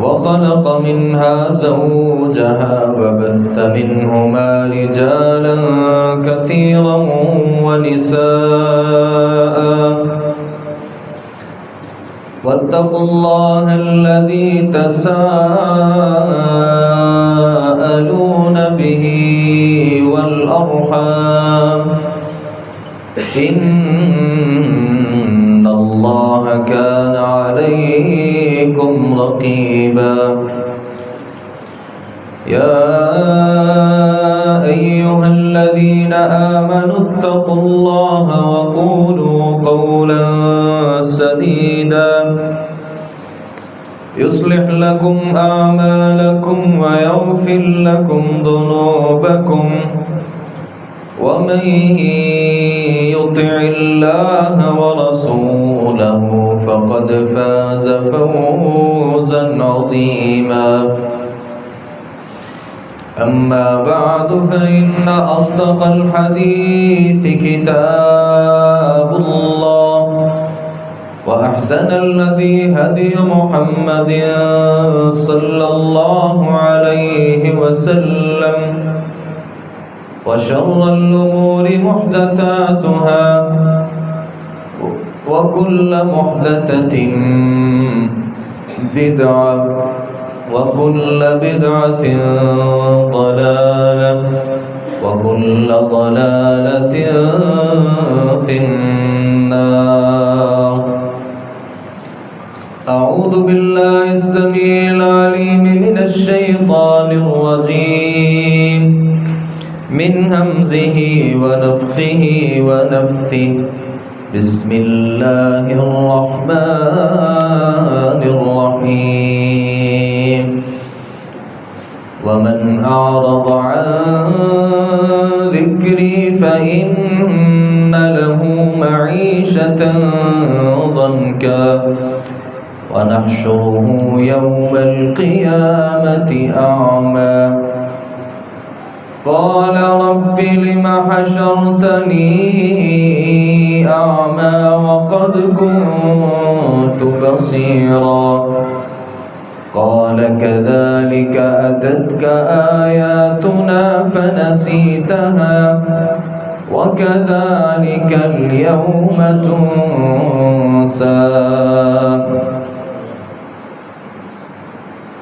وخلق منها زوجها وبث منهما رجالا كثيرا ونساء واتقوا الله الذي تساءلون به والأرحام إن الله كان عليكم رقيبا। يا أيها الذين آمنوا اتقوا الله وقولوا قولا سديدا يصلح لكم أعمالكم ويغفر لكم ذنوبكم ومن يطع الله ورسوله فقد فاز فوزا عظيما. أما بعد فإن أصدق الحديث كتاب الله وأحسن الهدي هدي محمد صلى الله عليه وسلم وشر الأمور محدثاتها وكل محدثة بدعة وكل بدعة ضلالة وكل ضلالة في النار. أعوذ بالله السميع العليم من الشيطان الرجيم من همزه ونفخه ونفثه. بسم الله الرحمن الرحيم. ومن أعرض عن ذكري فإن له معيشة ضنكا ونحشره يوم القيامة أعمى. قال رب لم حشرتني أعمى وقد كنت بصيرا. قال كذلك أتتك آياتنا فنسيتها وكذلك اليوم تنسى.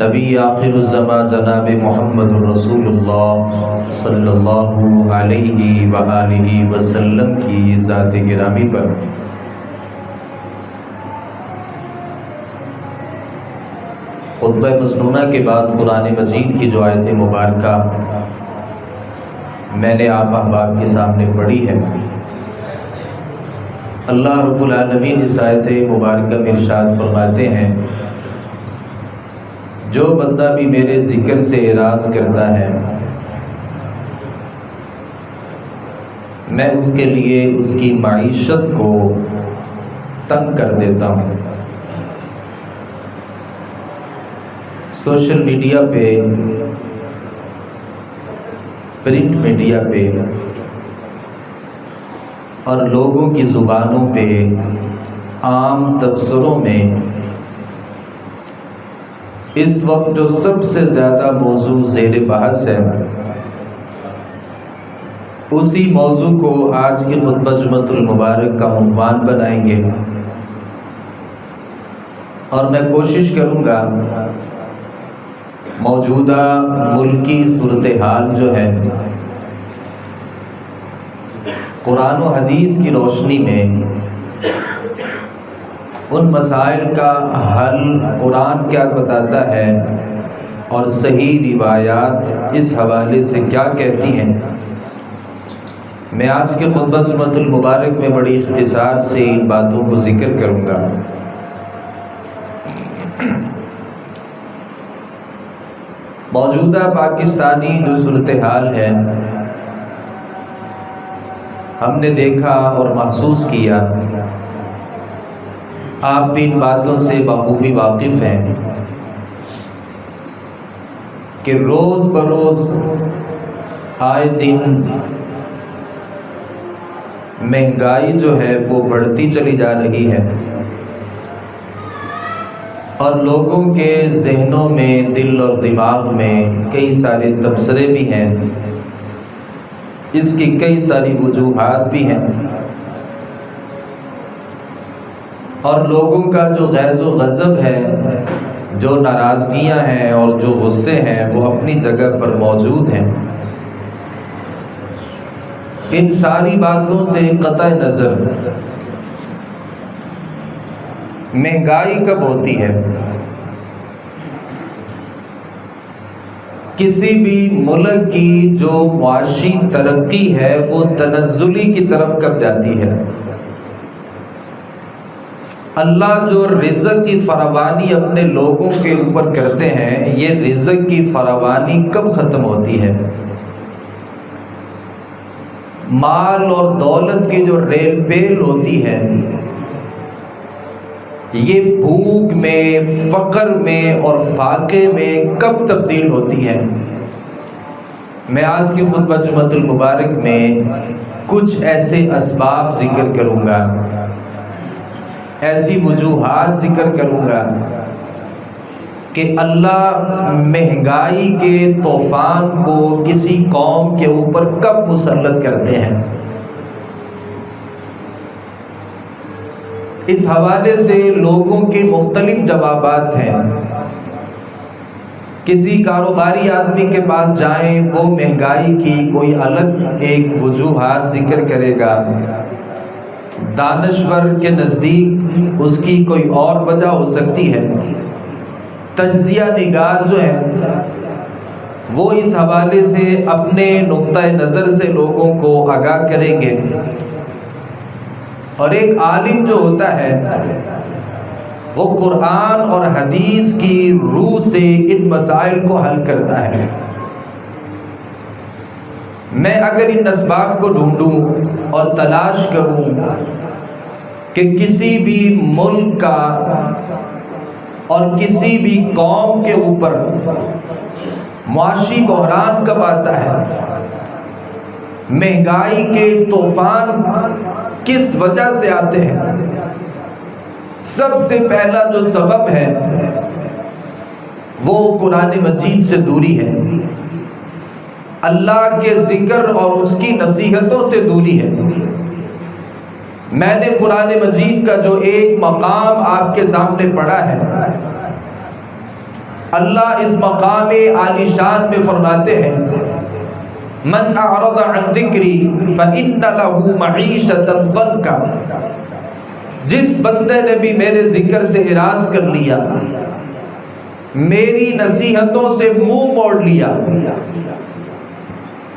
نبی آخر الزمان جناب محمد رسول اللہ صلی اللہ علیہ وآلہ وسلم کی ذات گرامی پر خطبہ مسنونہ کے بعد قرآن مجید کی جو آیت مبارکہ میں نے آپ احباب کے سامنے پڑھی ہے، اللہ رب العالمین اس آیت مبارکہ میں ارشاد فرماتے ہیں، جو بندہ بھی میرے ذکر سے اعراض کرتا ہے میں اس کے لیے اس کی معیشت کو تنگ کر دیتا ہوں۔ سوشل میڈیا پہ، پرنٹ میڈیا پہ اور لوگوں کی زبانوں پہ عام تبصروں میں اس وقت جو سب سے زیادہ موضوع زیر بحث ہے، اسی موضوع کو آج کی خطبہ جمعۃ المبارک کا عنوان بنائیں گے، اور میں کوشش کروں گا موجودہ ملکی صورتحال جو ہے قرآن و حدیث کی روشنی میں ان مسائل کا حل قرآن کیا بتاتا ہے اور صحیح روایات اس حوالے سے کیا کہتی ہیں۔ میں آج کے خطبہ جمعۃ المبارک میں بڑی اختصار سے ان باتوں کو ذکر کروں گا۔ موجودہ پاکستانی جو صورتحال ہے، ہم نے دیکھا اور محسوس کیا، آپ بھی ان باتوں سے بخوبی واقف ہیں کہ روز بروز آئے دن مہنگائی جو ہے وہ بڑھتی چلی جا رہی ہے، اور لوگوں کے ذہنوں میں، دل اور دماغ میں کئی سارے تبصرے بھی ہیں، اس کی کئی ساری وجوہات بھی ہیں، اور لوگوں کا جو غیظ و غضب ہے، جو ناراضگیاں ہیں اور جو غصے ہیں وہ اپنی جگہ پر موجود ہیں۔ ان ساری باتوں سے قطع نظر مہنگائی کب ہوتی ہے، کسی بھی ملک کی جو معاشی ترقی ہے وہ تنزلی کی طرف کب جاتی ہے، اللہ جو رزق کی فراوانی اپنے لوگوں کے اوپر کرتے ہیں، یہ رزق کی فراوانی کب ختم ہوتی ہے، مال اور دولت کی جو ریل پیل ہوتی ہے یہ بھوک میں، فقر میں اور فاقے میں کب تبدیل ہوتی ہے۔ میں آج کی خطبہ جمعۃ المبارک میں کچھ ایسے اسباب ذکر کروں گا، ایسی وجوہات ذکر کروں گا کہ اللہ مہنگائی کے طوفان کو کسی قوم کے اوپر کب مسلط کرتے ہیں۔ اس حوالے سے لوگوں کے مختلف جوابات ہیں۔ کسی کاروباری آدمی کے پاس جائیں، وہ مہنگائی کی کوئی الگ ایک وجوہات ذکر کرے گا، دانشور کے نزدیک اس کی کوئی اور وجہ ہو سکتی ہے، تجزیہ نگار جو ہے وہ اس حوالے سے اپنے نقطہ نظر سے لوگوں کو آگاہ کریں گے، اور ایک عالم جو ہوتا ہے وہ قرآن اور حدیث کی روح سے ان مسائل کو حل کرتا ہے۔ میں اگر ان اسباب کو ڈھونڈوں اور تلاش کروں کہ کسی بھی ملک کا اور کسی بھی قوم کے اوپر معاشی بحران کب آتا ہے، مہنگائی کے طوفان کس وجہ سے آتے ہیں، سب سے پہلا جو سبب ہے وہ قرآن مجید سے دوری ہے، اللہ کے ذکر اور اس کی نصیحتوں سے دوری ہے۔ میں نے قرآن مجید کا جو ایک مقام آپ کے سامنے پڑھا ہے، اللہ اس مقام عالی شان میں فرماتے ہیں من اعرض عن ذکری فإن له معیشۃ ضنکا، جس بندے نے بھی میرے ذکر سے اعراض کر لیا، میری نصیحتوں سے منہ موڑ لیا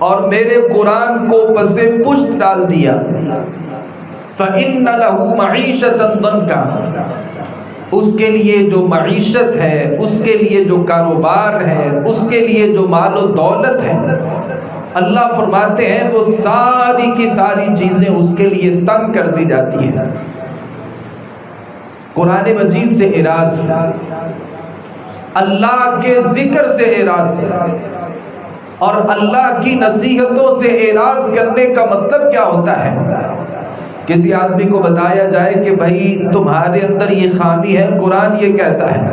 اور میرے قرآن کو پس پشت ڈال دیا، فإن له معیشۃ ضنکا، اس کے لیے جو معیشت ہے، اس کے لیے جو کاروبار ہے، اس کے لیے جو مال و دولت ہے، اللہ فرماتے ہیں وہ ساری کی ساری چیزیں اس کے لیے تنگ کر دی جاتی ہیں۔ قرآن مجید سے اعراض، اللہ کے ذکر سے اعراض اور اللہ کی نصیحتوں سے اعراض کرنے کا مطلب کیا ہوتا ہے؟ کسی آدمی کو بتایا جائے کہ بھائی تمہارے اندر یہ خامی ہے، قرآن یہ کہتا ہے،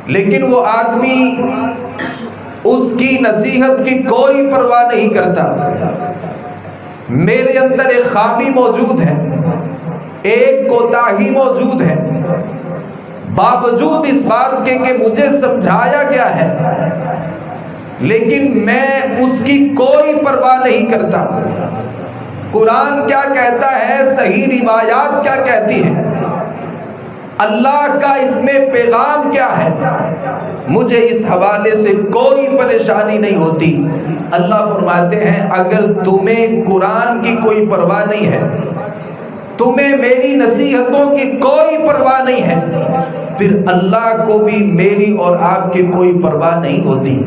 لیکن وہ آدمی اس کی نصیحت کی کوئی پرواہ نہیں کرتا۔ میرے اندر ایک خامی موجود ہے، ایک کوتاہی موجود ہے، باوجود اس بات کے کہ مجھے سمجھایا گیا ہے، لیکن میں اس کی کوئی پرواہ نہیں کرتا۔ قرآن کیا کہتا ہے، صحیح روایات کیا کہتی ہیں، اللہ کا اس میں پیغام کیا ہے، مجھے اس حوالے سے کوئی پریشانی نہیں ہوتی۔ اللہ فرماتے ہیں اگر تمہیں قرآن کی کوئی پرواہ نہیں ہے، تمہیں میری نصیحتوں کی کوئی پرواہ نہیں ہے، پھر اللہ کو بھی میری اور آپ کی کوئی پرواہ نہیں ہوتی۔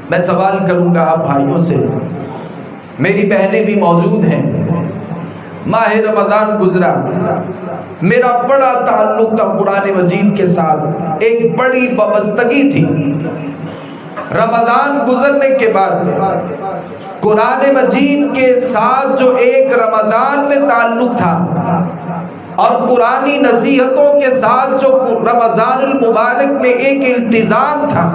میں سوال کروں گا آپ بھائیوں سے، میری بہنیں بھی موجود ہیں، ماہ رمضان گزرا، میرا بڑا تعلق تھا قرآن مجید کے ساتھ، ایک بڑی وابستگی تھی۔ رمضان گزرنے کے بعد قرآن مجید کے ساتھ جو ایک رمضان میں تعلق تھا اور قرآنی نصیحتوں کے ساتھ جو رمضان المبارک میں ایک التزام تھا،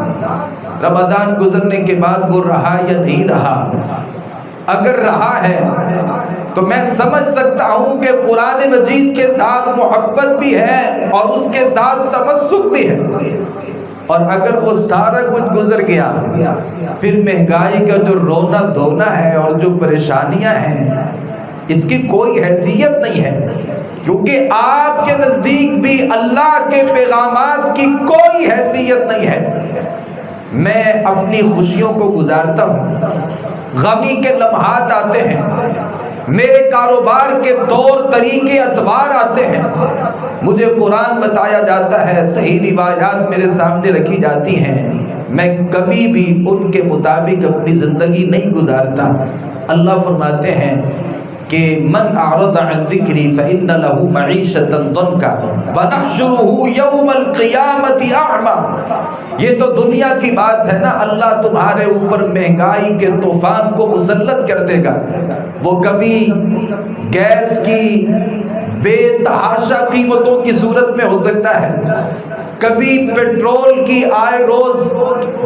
رمضان گزرنے کے بعد وہ رہا یا نہیں رہا؟ اگر رہا ہے تو میں سمجھ سکتا ہوں کہ قرآن مجید کے ساتھ محبت بھی ہے اور اس کے ساتھ تمسک بھی ہے، اور اگر وہ سارا کچھ گزر گیا، پھر مہنگائی کا جو رونا دھونا ہے اور جو پریشانیاں ہیں، اس کی کوئی حیثیت نہیں ہے، کیونکہ آپ کے نزدیک بھی اللہ کے پیغامات کی کوئی حیثیت نہیں ہے۔ میں اپنی خوشیوں کو گزارتا ہوں، غمی کے لمحات آتے ہیں، میرے کاروبار کے طور طریقے اتوار آتے ہیں، مجھے قرآن بتایا جاتا ہے، صحیح روایات میرے سامنے رکھی جاتی ہیں، میں کبھی بھی ان کے مطابق اپنی زندگی نہیں گزارتا۔ اللہ فرماتے ہیں کہ من اعرض عن ذکری فإن له معیشۃ ضنکا ونحشرہ یوم القیامۃ اعمی۔ یہ تو دنیا کی بات ہے نا، اللہ تمہارے اوپر مہنگائی کے طوفان کو مسلط کر دے گا۔ وہ کبھی گیس کی بے تحاشا قیمتوں کی صورت میں ہو سکتا ہے، کبھی پیٹرول کی آئے روز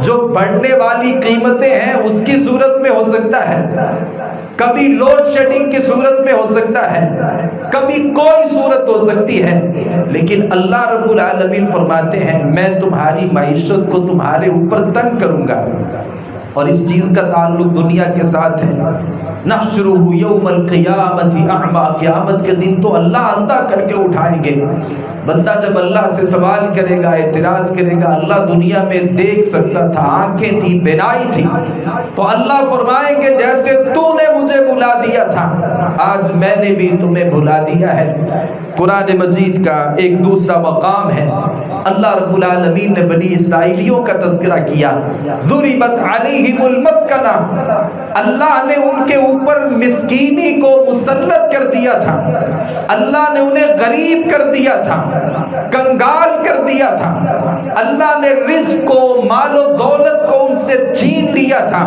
جو بڑھنے والی قیمتیں ہیں اس کی صورت میں ہو سکتا ہے، کبھی لوڈ شیڈنگ کی صورت میں ہو سکتا ہے، کبھی کوئی صورت ہو سکتی ہے، لیکن اللہ رب العالمین فرماتے ہیں میں تمہاری معیشت کو تمہارے اوپر تنگ کروں گا، اور اس چیز کا تعلق دنیا کے ساتھ ہے۔ نحشرہ یوم القیامۃ اعمی، قیامت کے دن تو اللہ اندھا کر کے اٹھائیں گے۔ بندہ جب اللہ سے سوال کرے گا، اعتراض کرے گا، اللہ دنیا میں دیکھ سکتا تھا، آنکھیں تھی، بینائی تھی، تو اللہ فرمائیں گے جیسے تو نے مجھے بلا دیا تھا، آج میں نے بھی تمہیں بلا دیا ہے۔ قرآن مجید کا ایک دوسرا مقام ہے، اللہ رب العالمین نے بنی اسرائیلیوں کا تذکرہ کیا، ضربت علیہم المسکنہ، اللہ نے ان کے اوپر مسکینی کو مسلط کر دیا تھا، اللہ نے انہیں غریب کر دیا تھا، کنگال کر دیا تھا، اللہ نے رزق کو، مال و دولت کو ان سے چھین لیا تھا۔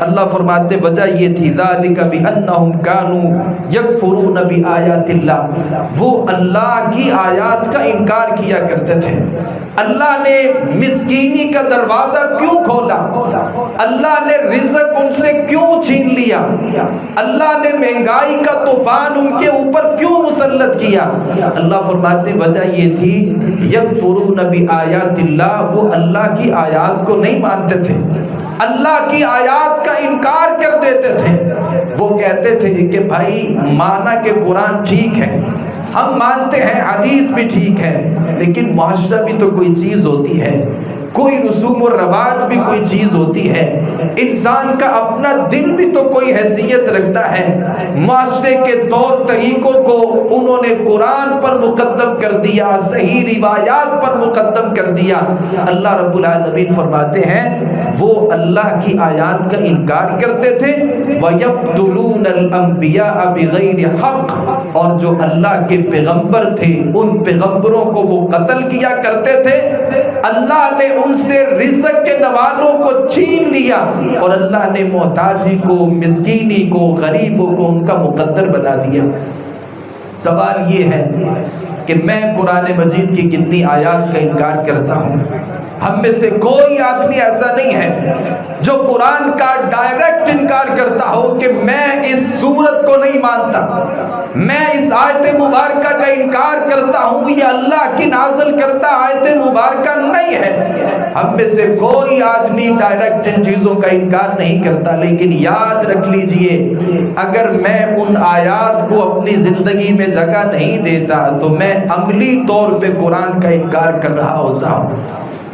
اللہ فرماتے وجہ یہ تھی ذالک بانہم کانوا یکفرون بآیات اللہ، وہ اللہ کی آیات کا انکار کیا کرتے تھے۔ اللہ نے مسکینی کا دروازہ کیوں کھولا؟ اللہ نے رزق ان سے کیوں چھین لیا؟ اللہ نے مہنگائی کا طوفان ان کے اوپر کیوں مسلط کیا؟ اللہ فرماتے وجہ یہ تھی یکفرون بآیات اللہ، وہ اللہ کی آیات کو نہیں مانتے تھے، اللہ کی آیات کا انکار کر دیتے تھے۔ وہ کہتے تھے کہ بھائی مانا کہ قرآن ٹھیک ہے، ہم مانتے ہیں حدیث بھی ٹھیک ہے، لیکن معاشرہ بھی تو کوئی چیز ہوتی ہے، کوئی رسوم و رواج بھی کوئی چیز ہوتی ہے، انسان کا اپنا دل بھی تو کوئی حیثیت رکھتا ہے۔ معاشرے کے طور طریقوں کو انہوں نے قرآن پر مقدم کر دیا، صحیح روایات پر مقدم کر دیا۔ اللہ رب العالمین فرماتے ہیں وہ اللہ کی آیات کا انکار کرتے تھے، وَيَقْتُلُونَ الْأَنْبِيَاءَ بِغَيْرِ حَقٍّ، اور جو اللہ کے پیغمبر تھے ان پیغمبروں کو وہ قتل کیا کرتے تھے۔ اللہ نے ان سے رزق کے نوالوں کو چھین لیا اور اللہ نے محتاجی کو، مسکینی کو، غریبوں کو ان کا مقدر بنا دیا۔ سوال یہ ہے کہ میں قرآن مجید کی کتنی آیات کا انکار کرتا ہوں؟ ہم میں سے کوئی آدمی ایسا نہیں ہے جو قرآن کا ڈائریکٹ انکار کرتا ہو کہ میں اس سورت کو نہیں مانتا، میں اس آیت مبارکہ کا انکار کرتا ہوں، یہ اللہ کی نازل کرتا آیت مبارکہ نہیں ہے۔ ہم میں سے کوئی آدمی ڈائریکٹ ان چیزوں کا انکار نہیں کرتا، لیکن یاد رکھ لیجئے اگر میں ان آیات کو اپنی زندگی میں جگہ نہیں دیتا تو میں عملی طور پہ قرآن کا انکار کر رہا ہوتا ہوں،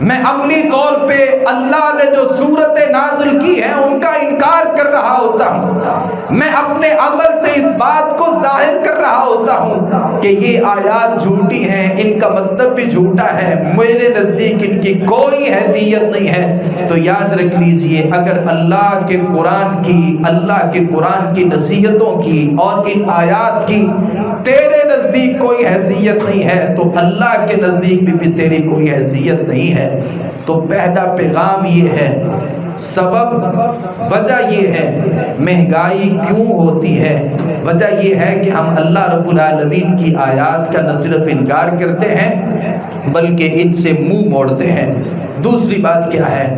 میں عملی طور پہ اللہ نے جو سورتیں نازل کی ہیں ان کا انکار کر رہا ہوتا ہوں، میں اپنے عمل سے اس بات کو ظاہر کر رہا ہوتا ہوں کہ یہ آیات جھوٹی ہیں، ان کا مطلب بھی جھوٹا ہے، میرے نزدیک ان کی کوئی حیثیت نہیں ہے۔ تو یاد رکھ لیجئے اگر اللہ کے قرآن کی نصیحتوں کی اور ان آیات کی تیرے نزدیک کوئی حیثیت نہیں ہے تو اللہ کے نزدیک بھی تیری کوئی حیثیت نہیں ہے۔ تو پہلا پیغام یہ ہے، سبب وجہ یہ ہے مہنگائی کیوں ہوتی ہے، وجہ یہ ہے کہ ہم اللہ رب العالمین کی آیات کا نہ صرف انکار کرتے ہیں بلکہ ان سے منہ موڑتے ہیں۔ دوسری بات کیا ہے؟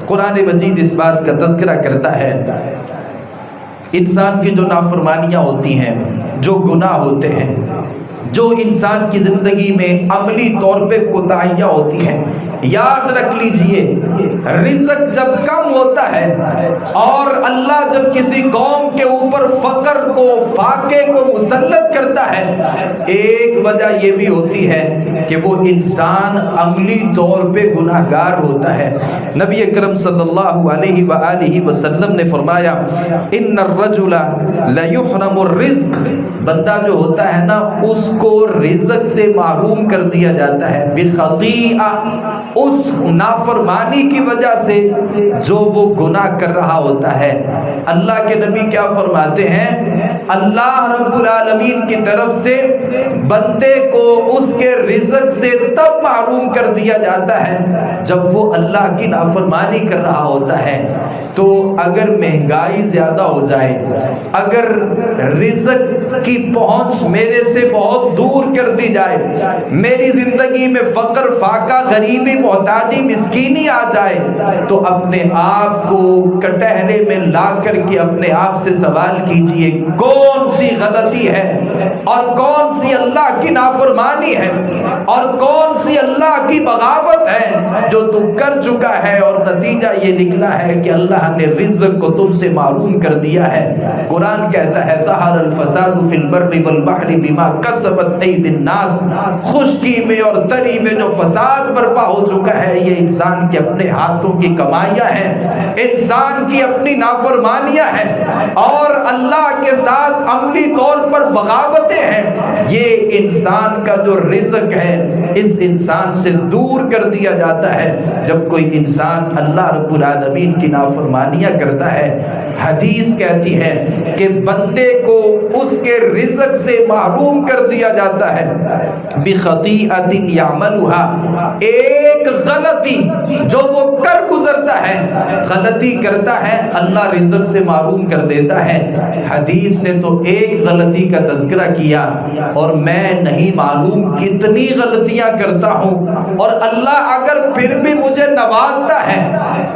قرآن مجید اس بات کا تذکرہ کرتا ہے انسان کی جو نافرمانیاں ہوتی ہیں، جو گناہ ہوتے ہیں، جو انسان کی زندگی میں عملی طور پہ کوتاہیاں ہوتی ہیں، یاد رکھ لیجئے رزق جب کم ہوتا ہے اور اللہ جب کسی قوم کے اوپر فقر کو، فاقے کو مسلط کرتا ہے، ایک وجہ یہ بھی ہوتی ہے کہ وہ انسان عملی طور پہ گناہگار ہوتا ہے۔ نبی اکرم صلی اللہ علیہ وآلہ وسلم نے فرمایا ان الرجل لیحرم الرزق، بندہ جو ہوتا ہے نا اس کو رزق سے محروم کر دیا جاتا ہے بخطیئہ، اس نافرمانی کی وجہ سے جو وہ گناہ کر رہا ہوتا ہے۔ اللہ کے نبی کیا فرماتے ہیں؟ اللہ رب العالمین کی طرف سے بندے کو اس کے رزق سے تب محروم کر دیا جاتا ہے جب وہ اللہ کی نافرمانی کر رہا ہوتا ہے۔ تو اگر مہنگائی زیادہ ہو جائے، اگر رزق کی پہنچ میرے سے بہت دور کر دی جائے، میری زندگی میں فقر، فاقہ، غریبی، محتاجی، مسکینی آ جائے، تو اپنے آپ کو کٹہرے میں لا کر کے اپنے آپ سے سوال کیجئے کون سی غلطی ہے اور کون سی اللہ کی نافرمانی ہے اور کون سی اللہ کی بغاوت ہے جو تو کر چکا ہے اور نتیجہ یہ نکلا ہے کہ اللہ نے رزق کو تم سے محروم کر دیا ہے۔ قرآن کہتا ہے ظہر الفساد فی البر والبحر بما کسبت ایدی الناس، خشکی میں اور تری میں جو فساد برپا ہو چکا ہے یہ انسان کے اپنے ہاتھوں کی کمائیاں ہیں، انسان کی اپنی نافرمانیاں ہیں اور اللہ کے ساتھ عملی طور پر بغاوتیں ہیں۔ یہ انسان کا جو رزق ہے اس انسان سے دور کر دیا جاتا ہے جب کوئی انسان اللہ رب العالمین کی نافرمانیاں کرتا ہے۔ حدیث کہتی ہے کہ بندے کو اس کے رزق سے محروم کر دیا جاتا ہے بخطیئۃ یعملھا، ایک غلطی جو وہ کر گزرتا ہے، غلطی کرتا ہے اللہ رزق سے محروم کر دیتا ہے۔ حدیث نے تو ایک غلطی کا تذکرہ کیا، اور میں نہیں معلوم کتنی غلطیاں کرتا ہوں، اور اللہ اگر پھر بھی مجھے نوازتا ہے،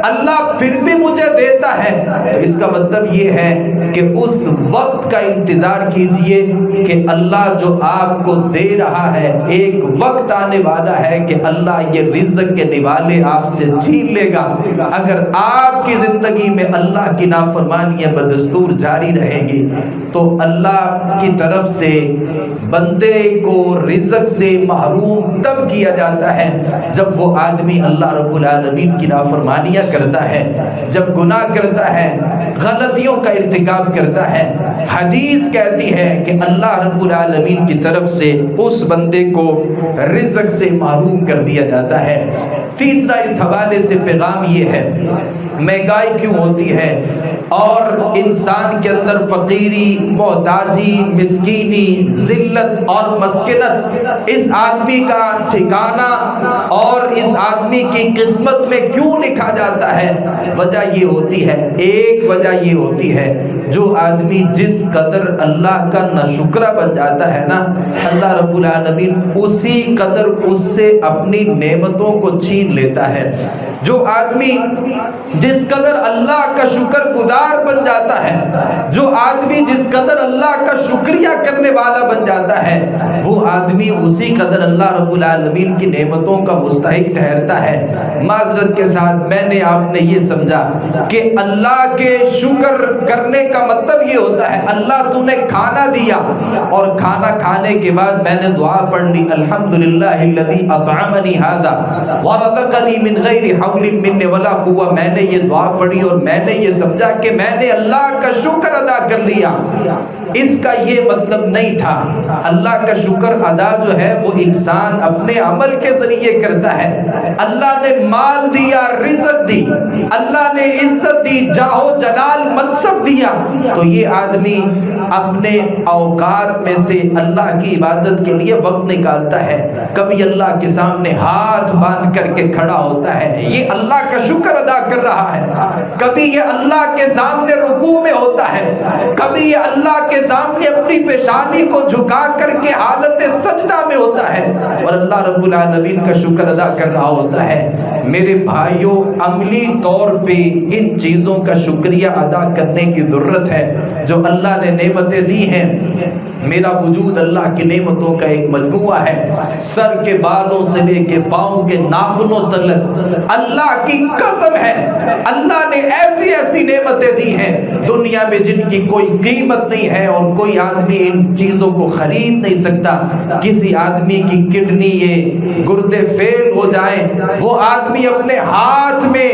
اللہ پھر بھی مجھے دیتا ہے، تو اس کا مطلب یہ ہے کہ اس وقت کا انتظار کیجئے کہ اللہ جو آپ کو دے رہا ہے، ایک وقت آنے والا ہے کہ اللہ یہ رزق کے نوالے آپ سے چھین لے گا۔ اگر آپ کی زندگی میں اللہ کی نافرمانیاں بدستور جاری رہیں گی تو اللہ کی طرف سے بندے کو رزق سے محروم تب کیا جاتا ہے جب وہ آدمی اللہ رب العالمین کی نافرمانیاں کرتا ہے، جب گناہ کرتا ہے، غلطیوں کا ارتکاب کرتا ہے۔ حدیث کہتی ہے کہ اللہ رب العالمین کی طرف سے اس بندے کو رزق سے محروم کر دیا جاتا ہے۔ تیسرا اس حوالے سے پیغام یہ ہے، مہنگائی کیوں ہوتی ہے اور انسان کے اندر فقیری، محتاجی، مسکینی، ذلت اور مسکنت اس آدمی کا ٹھکانہ اور اس آدمی کی قسمت میں کیوں لکھا جاتا ہے؟ وجہ یہ ہوتی ہے، ایک وجہ یہ ہوتی ہے، جو آدمی جس قدر اللہ کا ناشکرہ بن جاتا ہے نا، اللہ رب العالمین اسی قدر اس سے اپنی نعمتوں کو چھین لیتا ہے۔ جو آدمی جس قدر اللہ کا شکر گزار بن جاتا ہے، جو آدمی جس قدر اللہ کا شکریہ کرنے والا بن جاتا ہے، وہ آدمی اسی قدر اللہ رب العالمین کی نعمتوں کا مستحق ٹھہرتا ہے۔ معذرت کے ساتھ میں نے آپ نے یہ سمجھا کہ اللہ کے شکر کرنے کا مطلب یہ ہوتا ہے اللہ تو نے کھانا دیا، اور کھانا کھانے کے بعد میں نے دعا پڑھ لی، الحمدللہ الذی اطعمنی ھذا ورزقنی من غیر حول منی ولا قوہ۔ میں نے یہ دعا پڑھی اور میں نے یہ سمجھا کہ میں نے اللہ کا شکر ادا کر لیا۔ اس کا یہ مطلب نہیں تھا۔ اللہ کا شکر ادا جو ہے وہ انسان اپنے عمل کے ذریعے کرتا ہے۔ اللہ نے مال دیا، رزق دی، اللہ نے عزت دی، جاہ و جلال، منصب دیا، تو یہ آدمی اپنے اوقات میں سے اللہ کی عبادت کے لیے وقت نکالتا ہے، کبھی اللہ کے سامنے ہاتھ باندھ کر کے کھڑا ہوتا ہے، یہ اللہ کا شکر ادا کر رہا ہے، کبھی یہ اللہ کے سامنے رکوع میں ہوتا ہے، کبھی یہ اللہ کے سامنے اپنی پیشانی کو جھکا کر کے حالت سجدہ میں ہوتا ہے اور اللہ رب العالمین کا شکر ادا کر رہا ہوتا ہے۔ میرے بھائیوں، عملی طور پہ ان چیزوں کا شکریہ ادا کرنے کی ضرورت ہے جو اللہ نے نعمتیں دی ہیں۔ میرا وجود اللہ کی نعمتوں کا ایک مجموعہ ہے، سر کے بالوں سے لے کے پاؤں کے ناخنوں تلک اللہ کی قسم ہے اللہ نے ایسی ایسی نعمتیں دی ہیں دنیا میں جن کی کوئی قیمت نہیں ہے اور کوئی آدمی ان چیزوں کو خرید نہیں سکتا۔ کسی آدمی کی کڈنی یہ گردے فیل ہو جائیں، وہ آدمی اپنے ہاتھ میں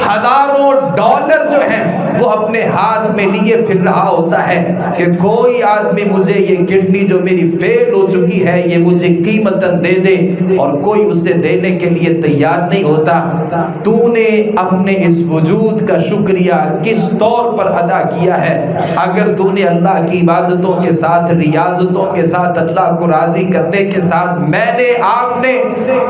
ہزاروں ڈالر جو ہیں وہ اپنے ہاتھ میں لیے پھر رہا ہوتا ہے کہ کوئی آدمی مجھے یہ کڈنی جو میری فیل ہو چکی ہے یہ مجھے قیمتاً دے دے، اور کوئی اسے دینے کے لیے تیار نہیں ہوتا۔ تو نے اپنے اس وجود کا شکریہ کس طور پر ادا کیا ہے؟ اگر تو نے اللہ کی عبادتوں کے ساتھ، ریاضتوں کے ساتھ، اللہ کو راضی کرنے کے ساتھ میں نے آپ نے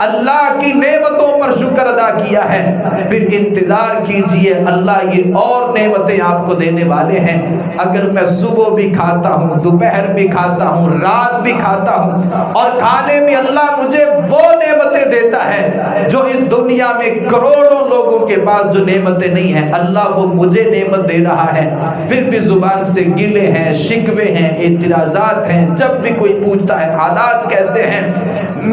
اللہ کی نعمتوں پر شکر ادا کیا ہے، پھر انتظار کیجئے اللہ یہ اور نعمتیں آپ کو دینے والے ہیں۔ اگر میں صبح بھی کھاتا ہوں، دوپہر بھی کھاتا ہوں، رات بھی کھاتا ہوں، اور کھانے میں اللہ مجھے وہ نعمتیں دیتا ہے جو اس دنیا میں کروڑوں لوگوں کے پاس جو نعمتیں نہیں ہیں، اللہ وہ مجھے نعمت دے رہا ہے، پھر بھی زبان سے گلے ہیں، شکوے ہیں، اعتراضات ہیں۔ جب بھی کوئی پوچھتا ہے حالات کیسے ہیں،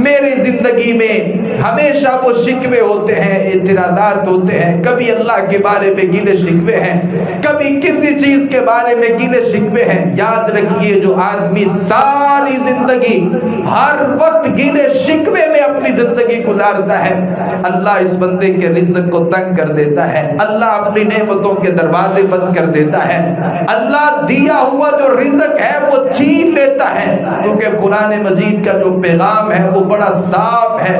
میری زندگی میں ہمیشہ وہ شکوے ہوتے ہیں، اعتراضات ہوتے ہیں، کبھی اللہ کے بارے میں گلے شکوے ہیں، کبھی کسی چیز کے بارے میں گلے شکوے ہیں۔ یاد رکھیے جو آدمی ساری زندگی ہر وقت گلے شکوے میں اپنی زندگی گزارتا ہے، اللہ اس بندے کے رزق کو تنگ کر دیتا ہے، اللہ اپنی نعمتوں کے دروازے بند کر دیتا ہے، اللہ دیا ہوا جو رزق ہے وہ چھین لیتا ہے، کیونکہ قرآن مجید کا جو پیغام ہے وہ بڑا صاف ہے،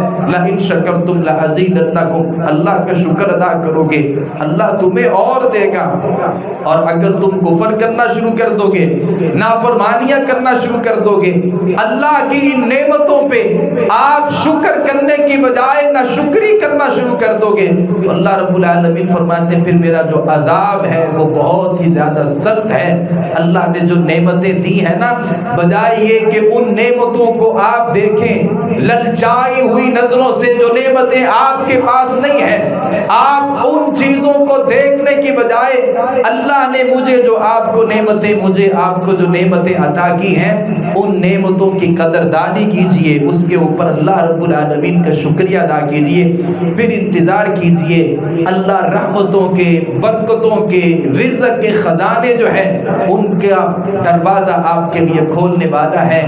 لئن شکرتم لازیدنکم، اللہ کا شکر ادا کرو گے اللہ تمہیں اور دے گا، اور اگر تم کفر کرنا شروع کر دو گے، نافرمانیاں کرنا شروع کر دو گے، اللہ کی ان نعمتوں پہ آپ شکر کرنے کی بجائے نہ شکری کرنا شروع کر دو گے، تو اللہ رب العالمین فرماتے ہیں پھر میرا جو عذاب ہے وہ بہت ہی زیادہ سخت ہے۔ اللہ نے جو نعمتیں دی ہیں نا، بجائے یہ کہ ان نعمتوں کو آپ دیکھیں للچائی ہوئی نظروں سے، جو نعمتیں آپ کے پاس نہیں ہیں، آپ ان چیزوں کو دیکھنے کی بجائے اللہ نے مجھے جو آپ کو نعمتیں، مجھے آپ کو جو نعمتیں عطا کی ہیں، ان نعمتوں کی قدردانی کیجئے، اس کے اوپر اللہ رب العالمین کا شکریہ ادا کیجئے، پھر انتظار کیجئے اللہ رحمتوں کے، برکتوں کے، رزق کے خزانے جو ہے ان کا دروازہ آپ کے لیے کھولنے والا ہے۔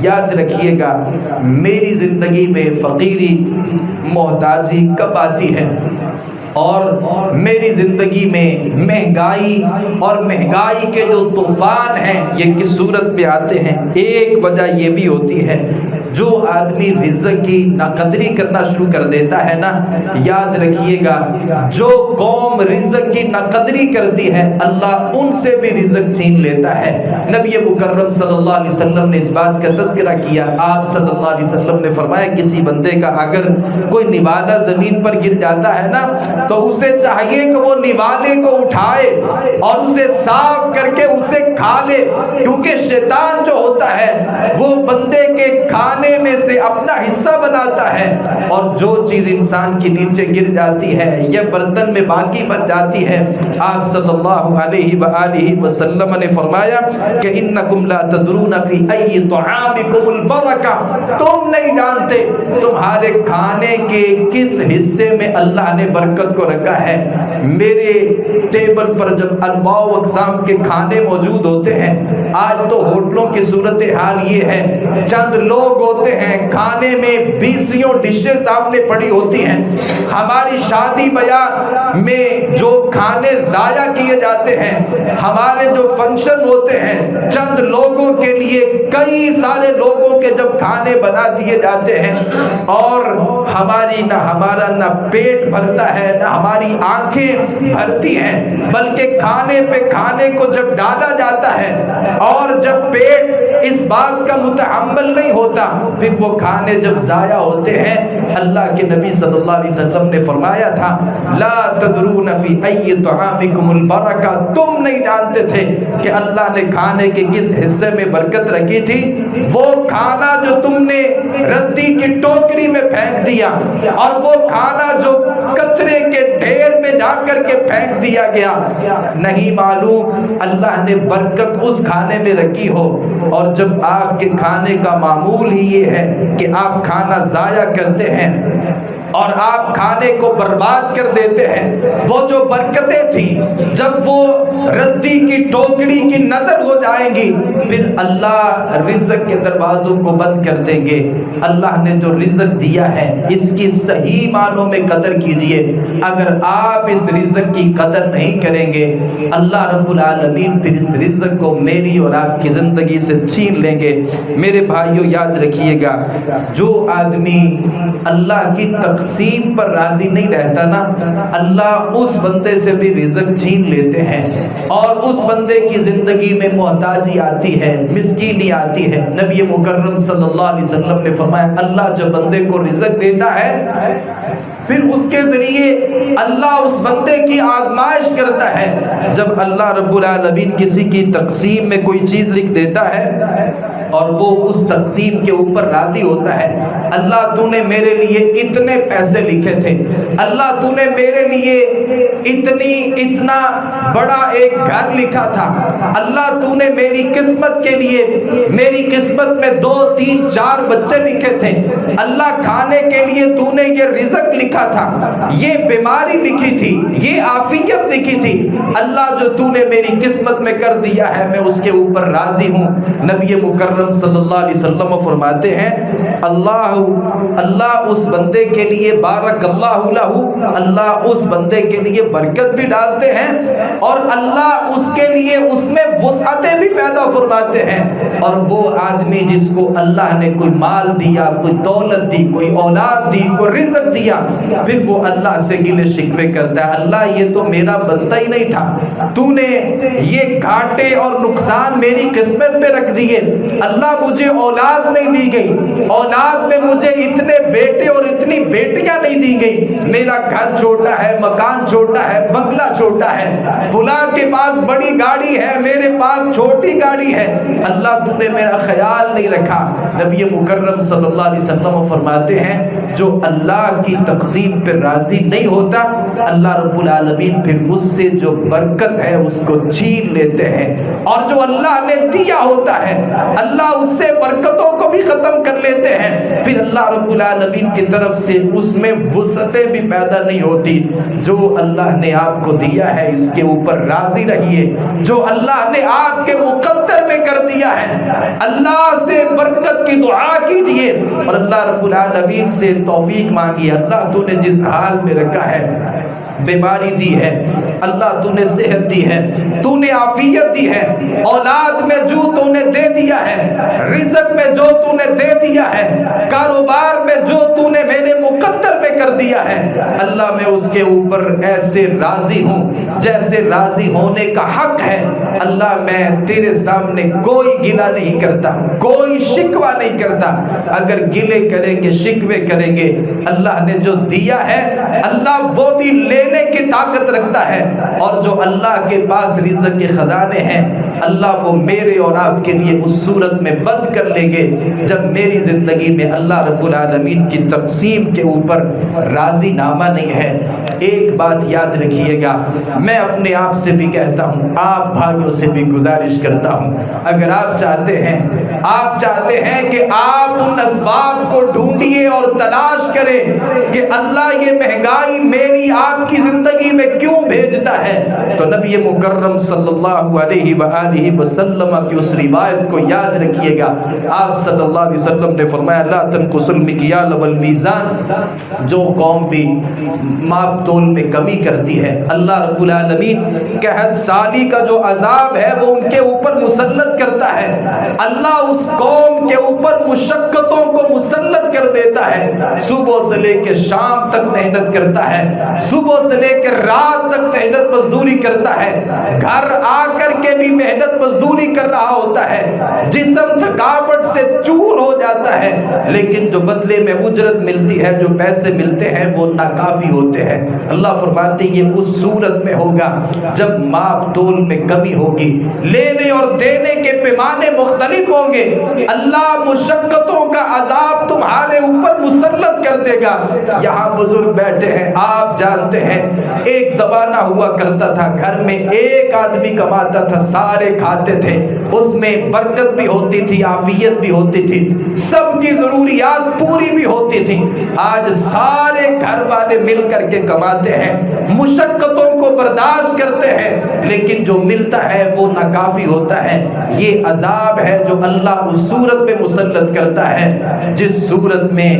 یاد رکھیے گا میری زندگی میں فقیری، محتاجی کب آتی ہے، اور میری زندگی میں مہنگائی اور مہنگائی کے جو طوفان ہیں یہ کس صورت میں آتے ہیں؟ ایک وجہ یہ بھی ہوتی ہے جو آدمی رزق کی ناقدری کرنا شروع کر دیتا ہے نا، یاد رکھیے گا جو قوم رزق کی ناقدری کرتی ہے اللہ ان سے بھی رزق چھین لیتا ہے۔ نبی مکرم صلی اللہ علیہ وسلم نے اس بات کا تذکرہ کیا، آپ صلی اللہ علیہ وسلم نے فرمایا کسی بندے کا اگر کوئی نوالہ زمین پر گر جاتا ہے نا تو اسے چاہیے کہ وہ نوالے کو اٹھائے اور اسے صاف کر کے اسے کھا لے، کیونکہ شیطان جو ہوتا ہے وہ بندے کے کھانے میں سے اپنا حصہ بناتا ہے، اور جو چیز انسان کے نیچے گر جاتی ہے یا برتن میں باقی بچ جاتی ہے، آپ صلی اللہ علیہ وآلہ وسلم نے فرمایا کہ انکم لا تدرون فی ای طعامکم البرکہ، تم نہیں جانتے تمہارے کھانے کے کس حصے میں اللہ نے برکت کو رکھا ہے۔ میرے ٹیبل پر جب انواع و اقسام کے کھانے موجود ہوتے ہیں، آج تو ہوٹلوں کی صورتحال یہ ہے چند لوگ ہوتے ہیں کھانے میں 20 ڈشیں سامنے پڑی ہوتی ہیں، ہماری شادی بیاہ میں جو کھانے ضائع کیے جاتے ہیں، ہمارے جو فنکشن ہوتے ہیں چند لوگوں کے لیے کئی سارے لوگوں کے جب کھانے بنا دیے جاتے ہیں، اور ہمارا نہ پیٹ بھرتا ہے نہ ہماری آنکھیں بھرتی ہیں، بلکہ کھانے پہ کھانے کو جب ڈالا جاتا ہے اور جب پیٹ اس بات کا متحمل نہیں ہوتا، پھر وہ کھانے جب ضائع ہوتے ہیں، اللہ کے نبی صلی اللہ علیہ وسلم نے فرمایا تھا لا تدرون فی ای طعامکم البرکہ، تم نہیں جانتے تھے کہ اللہ نے کھانے کے کس حصے میں برکت رکھی تھی۔ وہ کھانا جو تم نے ردی کی ٹوکری میں پھینک دیا، اور وہ کھانا جو کچرے کے ڈھیر میں جا کر کے پھینک دیا گیا، نہیں معلوم اللہ نے برکت اس کھانے میں رکھی ہو، اور جب آپ کے کھانے کا معمول ہی یہ ہے کہ آپ کھانا ضائع کرتے ہیں اور آپ کھانے کو برباد کر دیتے ہیں، وہ جو برکتیں تھیں جب وہ ردی کی ٹوکری کی نظر ہو جائیں گی، پھر اللہ رزق کے دروازوں کو بند کر دیں گے۔ اللہ نے جو رزق دیا ہے اس کی صحیح معنوں میں قدر کیجئے، اگر آپ اس رزق کی قدر نہیں کریں گے اللہ رب العالمین پھر اس رزق کو میری اور آپ کی زندگی سے چھین لیں گے۔ میرے بھائیو یاد رکھیے گا جو آدمی اللہ کی تقسیم پر راضی نہیں رہتا نا، اللہ اس بندے سے بھی رزق چھین لیتے ہیں، اور اس بندے کی زندگی میں محتاجی آتی ہے، مسکینی آتی ہے۔ نبی مکرم صلی اللہ علیہ وسلم نے فرمایا اللہ جب بندے کو رزق دیتا ہے پھر اس کے ذریعے اللہ اس بندے کی آزمائش کرتا ہے۔ جب اللہ رب العالمین کسی کی تقسیم میں کوئی چیز لکھ دیتا ہے اور وہ اس تقسیم کے اوپر راضی ہوتا ہے، اللہ تو نے میرے لیے اتنے پیسے لکھے تھے، اللہ تو نے میرے لیے اتنا بڑا ایک گھر لکھا تھا، اللہ تو نے میری قسمت کے لیے میری قسمت میں 2 3 4 بچے لکھے تھے، اللہ کھانے کے لیے تو نے یہ رزق لکھا تھا، یہ بیماری لکھی تھی، یہ عافیت نیت لکھی تھی، اللہ جو تو نے میری قسمت میں کر دیا ہے میں اس کے اوپر راضی ہوں۔ نبی مکرم صلی اللہ علیہ وسلم فرماتے ہیں اللہ اس بندے کے لیے بارک اللہ لہ، اللہ اس بندے کے لیے برکت بھی ڈالتے ہیں اور اللہ اس کے لیے اس میں وسعتیں بھی پیدا فرماتے ہیں۔ اور وہ آدمی جس کو اللہ نے کوئی مال دیا، کوئی دولت دی، کوئی اولاد دی، کوئی رزق دیا، پھر وہ اللہ سے گلے شکوے کرتا ہے، اللہ یہ تو میرا بنتا ہی نہیں تھا، تو نے یہ گھاٹے اور نقصان میری قسمت میں رکھ دیے، اللہ مجھے اولاد نہیں دی گئی، اولاد میں مجھے اتنے بیٹے اور اتنی بیٹیاں نہیں دی گئی، میرا گھر چھوٹا ہے، مکان چھوٹا ہے، بنگلہ چھوٹا ہے، فلاں کے پاس بڑی گاڑی ہے، میرے پاس چھوٹی گاڑی ہے، اللہ تو نے میرا خیال نہیں رکھا۔ نبی مکرم صلی اللہ علیہ وسلم فرماتے ہیں جو اللہ کی تقسیم پر راضی نہیں ہوتا، اللہ رب العالمین پھر اس سے جو برکت ہے اس کو چھین لیتے ہیں، اور جو اللہ نے دیا ہوتا ہے اللہ اس سے برکتوں کو بھی ختم کر لیتے ہیں، پھر اللہ رب العالمین کی طرف سے اس میں وسعتیں بھی پیدا نہیں ہوتی۔ جو اللہ نے آپ کو دیا ہے اس کے اوپر راضی رہیے، جو اللہ نے آپ کے مقدر میں کر دیا ہے اللہ سے برکت کی دعا کیجئے اور اللہ رب العالمین سے توفیق مانگیے۔ اللہ تو نے جس حال میں رکھا ہے، بیماری دی ہے، اللہ تو نے صحت دی ہے، تو نے عافیت دی ہے، اولاد میں جو تو نے دے دیا ہے، رزق میں جو تو نے دے دیا ہے، کاروبار میں جو تو نے میرے مقدر میں کر دیا ہے، اللہ میں اس کے اوپر ایسے راضی ہوں جیسے راضی ہونے کا حق ہے۔ اللہ میں تیرے سامنے کوئی گلہ نہیں کرتا، کوئی شکوہ نہیں کرتا۔ اگر گلے کریں گے، شکوے کریں گے، اللہ نے جو دیا ہے اللہ وہ بھی لینے کی طاقت رکھتا ہے، اور جو اللہ کے پاس رزق کے خزانے ہیں اللہ وہ میرے اور آپ کے لیے اس صورت میں بند کر لیں گے جب میری زندگی میں اللہ رب العالمین کی تقسیم کے اوپر راضی نامہ نہیں ہے۔ ایک بات یاد رکھیے گا، میں اپنے آپ سے بھی کہتا ہوں، آپ بھائیوں سے بھی گزارش کرتا ہوں، اگر آپ چاہتے ہیں کہ آپ ان اسباب کو ڈھونڈیے اور تلاش کریں کہ اللہ یہ مہنگائی میری آپ کی زندگی میں کیوں بھیجتا ہے، تو نبی مکرم صلی اللہ علیہ وآلہ وسلم کی اس روایت کو یاد رکھیے گا۔ آپ صلی اللہ علیہ وسلم نے فرمایا لا تنقص المکیال والمیزان، جو قوم بھی ماپ تول میں کمی کرتی ہے اللہ رب العالمین قحط سالی کا جو عذاب ہے وہ ان کے اوپر مسلط کرتا ہے، اللہ اس قوم کے اوپر مشقتوں کو مسلط کر دیتا ہے، صبح سے لے کے شام تک محنت کرتا ہے، صبح سے لے کے رات تک محنت مزدوری کرتا ہے، گھر آ کر کے بھی محنت مزدوری کر رہا ہوتا ہے، جسم تھکاوٹ سے چور ہو جاتا ہے، لیکن جو بدلے میں اجرت ملتی ہے، جو پیسے ملتے ہیں وہ ناکافی ہوتے ہیں۔ اللہ فرماتے ہیں یہ اس صورت میں ہوگا جب ماپ تول میں کمی ہوگی، لینے اور دینے کے پیمانے مختلف ہوں گے، اللہ مشقتوں کا عذاب تمہارے اوپر مسلط کر دے گا۔ یہاں بزرگ بیٹھے ہیں، آپ جانتے ہیں ایک زمانہ ہوا کرتا تھا، گھر میں ایک آدمی کماتا تھا، سارے کھاتے تھے، اس میں برکت بھی ہوتی تھی، عافیت بھی ہوتی تھی، سب کی ضروریات پوری بھی ہوتی تھی۔ آج سارے گھر والے مل کر کے کماتے ہیں، مشقتوں کو برداشت کرتے ہیں، لیکن جو ملتا ہے وہ ناکافی ہوتا ہے۔ یہ عذاب ہے جو اللہ اس صورت میں مسلط کرتا ہے جس صورت میں